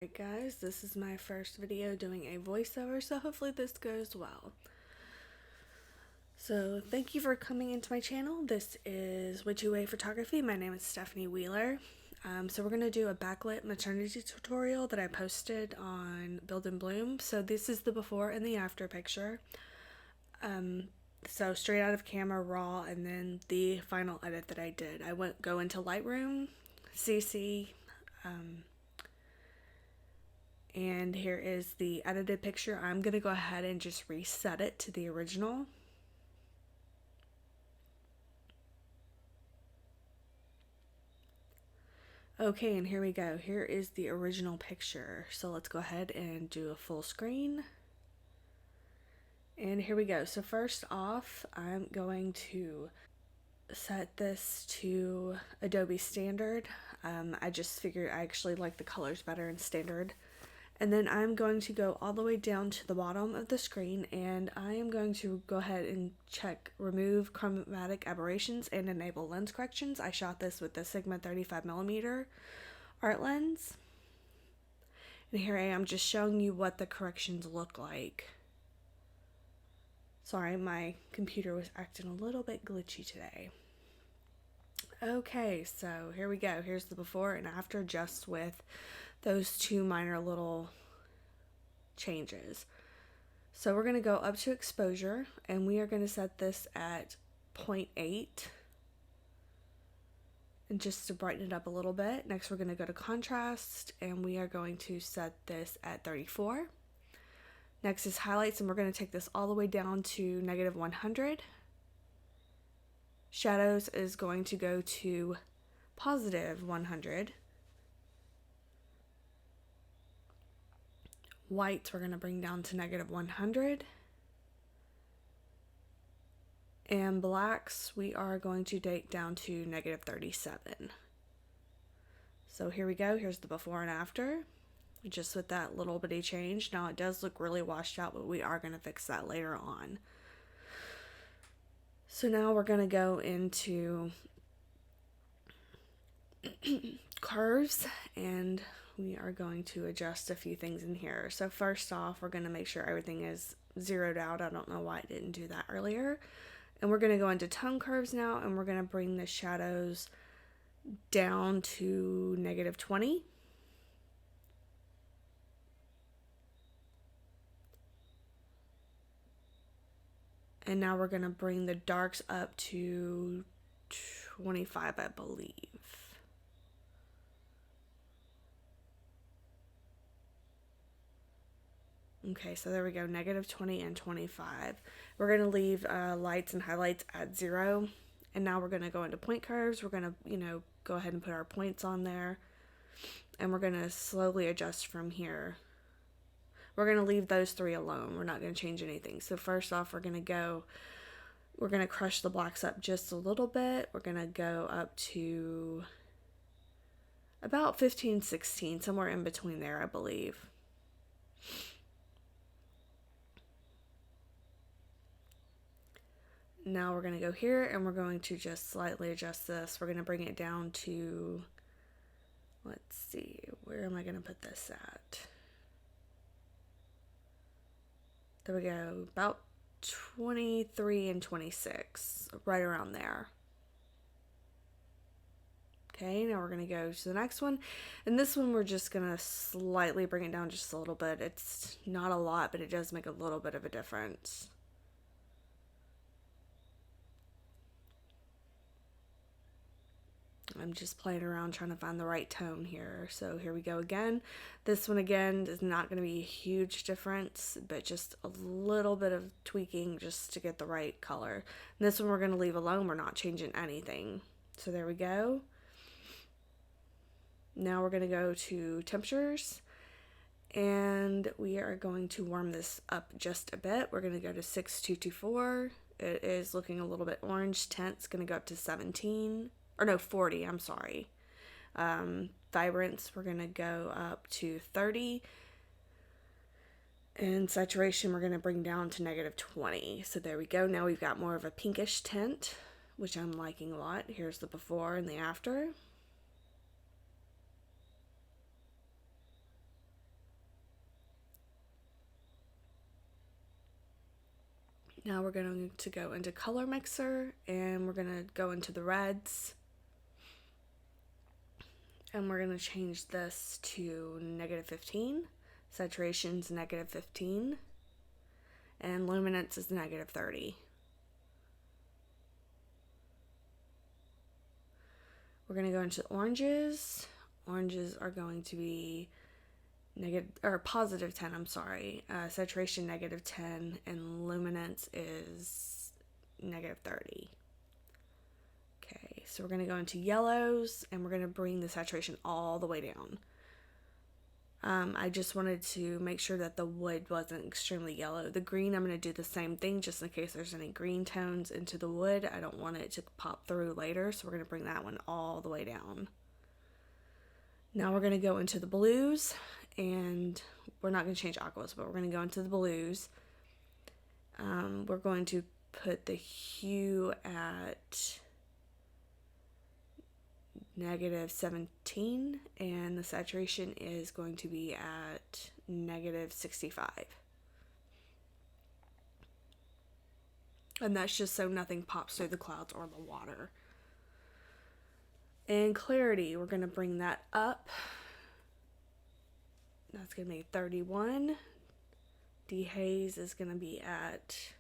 Alright guys, this is my first video doing a voiceover, so hopefully this goes well. So thank you for coming into my channel. This is Witchy Way Photography. My name is Stephanie Wheeler. So we're going to do a backlit maternity tutorial that I posted on Build and Bloom. So this is the before and the after picture. So straight out of camera, raw, and then the final edit that I did. I go into Lightroom, CC, and here is the edited picture. I'm going to go ahead and just reset it to the original. Okay, and here we go. Here is the original picture. So let's go ahead and do a full screen. And here we go. So first off, I'm going to set this to Adobe Standard. I just figured I actually like the colors better in Standard. And then I'm going to go all the way down to the bottom of the screen, and I am going to go ahead and check remove chromatic aberrations and enable lens corrections. I shot this with the Sigma 35mm art lens. And here I am just showing you what the corrections look like. Sorry, my computer was acting a little bit glitchy today. Okay, so here we go. Here's the before and after, just with those two minor little changes. So we're going to go up to exposure, and we are going to set this at 0.8, and just to brighten it up a little bit. Next we're going to go to contrast, and we are going to set this at 34. Next is highlights, and we're going to take this all the way down to -100. Shadows is going to go to +100. Whites we're going to bring down to -100. And blacks we are going to take down to -37. So here we go. Here's the before and after, just with that little bitty change. Now it does look really washed out, but we are going to fix that later on. So now we're going to go into curves, and we are going to adjust a few things in here. So first off, we're going to make sure everything is zeroed out. I don't know why I didn't do that earlier. And we're going to go into tone curves now, and we're going to bring the shadows down to -20. And now we're going to bring the darks up to 25, I believe. Okay, so there we go, -20 and 25. We're going to leave lights and highlights at 0. And now we're going to go into point curves. We're going to, go ahead and put our points on there. And we're going to slowly adjust from here. We're going to leave those 3 alone. We're not going to change anything. So first off, we're going to crush the blacks up just a little bit. We're going to go up to about 15, 16, somewhere in between there, I believe. Now we're going to go here, and we're going to just slightly adjust this. We're going to bring it down to, let's see, where am I going to put this at? There we go, about 23 and 26, right around there. Okay, now we're going to go to the next one. And this one we're just going to slightly bring it down just a little bit. It's not a lot, but it does make a little bit of a difference. I'm just playing around trying to find the right tone here. So here we go again. This one again is not going to be a huge difference, but just a little bit of tweaking just to get the right color. And this one we're going to leave alone. We're not changing anything. So there we go. Now we're going to go to temperatures, and we are going to warm this up just a bit. We're going to go to 6224. It is looking a little bit orange. Tint's going to go up to 17. Or no, 40, I'm sorry. Vibrance, we're going to go up to 30. And saturation, we're going to bring down to -20. So there we go. Now we've got more of a pinkish tint, which I'm liking a lot. Here's the before and the after. Now we're going to go into color mixer, and we're going to go into the reds. And we're going to change this to -15. Saturation's -15. And luminance is -30. We're going to go into oranges. Oranges are going to be +10, I'm sorry. Saturation -10, and luminance is -30. Okay, so we're going to go into yellows, and we're going to bring the saturation all the way down. I just wanted to make sure that the wood wasn't extremely yellow. The green, I'm going to do the same thing just in case there's any green tones into the wood. I don't want it to pop through later, so we're going to bring that one all the way down. Now we're going to go into the blues, and we're not going to change aquas, but we're going to go into the blues. We're going to put the hue at -17, and the saturation is going to be at -65. And that's just so nothing pops through the clouds or the water. And clarity, we're going to bring that up. That's going to be 31. Dehaze is going to be at...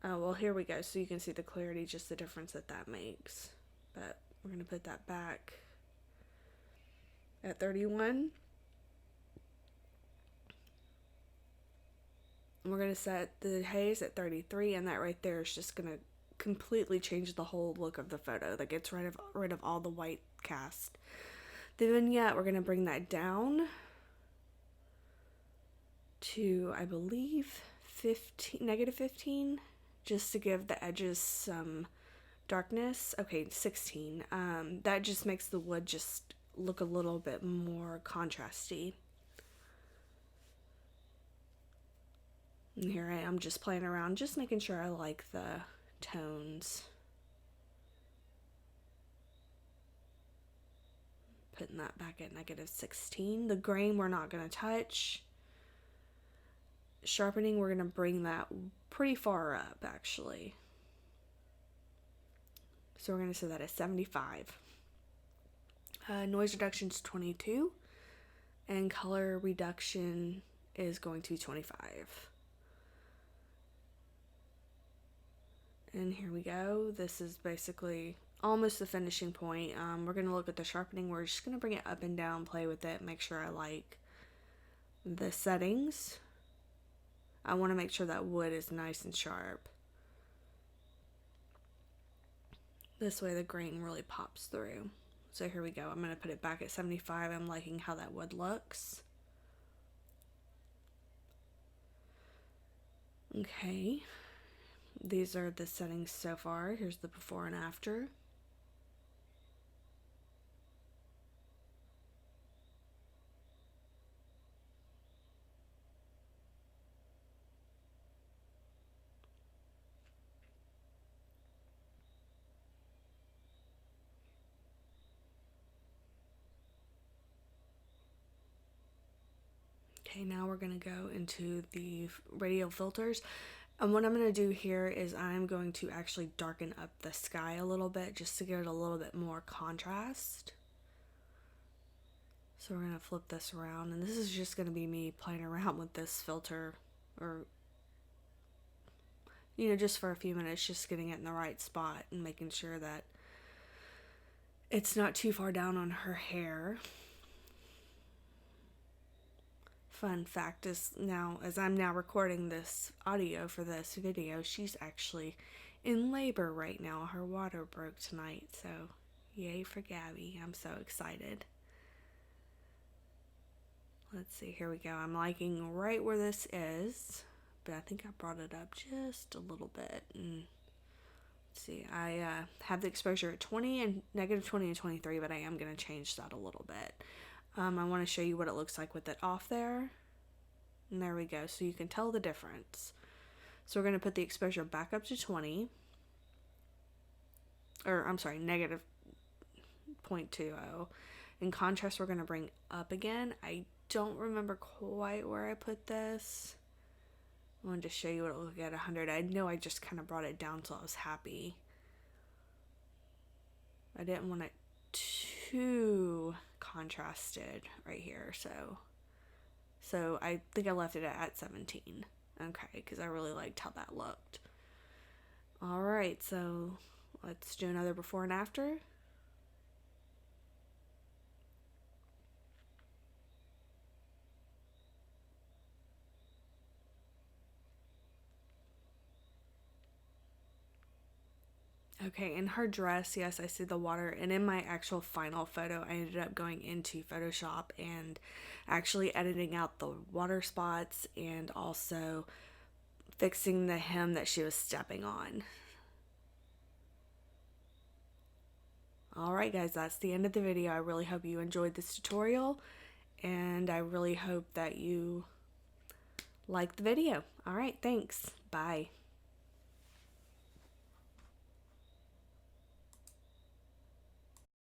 Oh, well, here we go. So you can see the clarity, just the difference that makes. But we're going to put that back at 31. And we're going to set the haze at 33, and that right there is just going to completely change the whole look of the photo. That gets rid of all the white cast. The vignette, we're going to bring that down to, I believe, -15, just to give the edges some darkness. Okay, 16. That just makes the wood just look a little bit more contrasty. And here I am just playing around, just making sure I like the tones. Putting that back at -16. The grain we're not going to touch. Sharpening, we're going to bring that pretty far up, actually. So we're going to set that at 75. Noise reduction is 22. And color reduction is going to be 25. And here we go. This is basically almost the finishing point. We're going to look at the sharpening. We're just going to bring it up and down, play with it, make sure I like the settings. I want to make sure that wood is nice and sharp. This way the grain really pops through. So here we go. I'm going to put it back at 75. I'm liking how that wood looks. Okay. These are the settings so far. Here's the before and after. Okay, now we're going to go into the radial filters. And what I'm going to do here is I'm going to actually darken up the sky a little bit just to give it a little bit more contrast. So we're going to flip this around, and this is just going to be me playing around with this filter, or, you know, just for a few minutes, just getting it in the right spot and making sure that it's not too far down on her hair. Fun fact is, now, as I'm now recording this audio for this video, she's actually in labor right now. Her water broke tonight, so yay for Gabby. I'm so excited. Let's see, here we go. I'm liking right where this is, but I think I brought it up just a little bit. And let's see, I have the exposure at 20 and -20 and 23, but I am going to change that a little bit. I want to show you what it looks like with it off there. And there we go. So you can tell the difference. So we're going to put the exposure back up to 20. Or, I'm sorry, -0.20. In contrast, we're going to bring up again. I don't remember quite where I put this. I wanted to show you what it looked like at 100. I know I just kind of brought it down till I was happy. I didn't want it too contrasted right here, so I think I left it at 17. Okay, because I really liked how that looked. Alright, so let's do another before and after. Okay, in her dress, yes, I see the water. And in my actual final photo, I ended up going into Photoshop and actually editing out the water spots and also fixing the hem that she was stepping on. Alright guys, that's the end of the video. I really hope you enjoyed this tutorial, and I really hope that you like the video. Alright, thanks. Bye.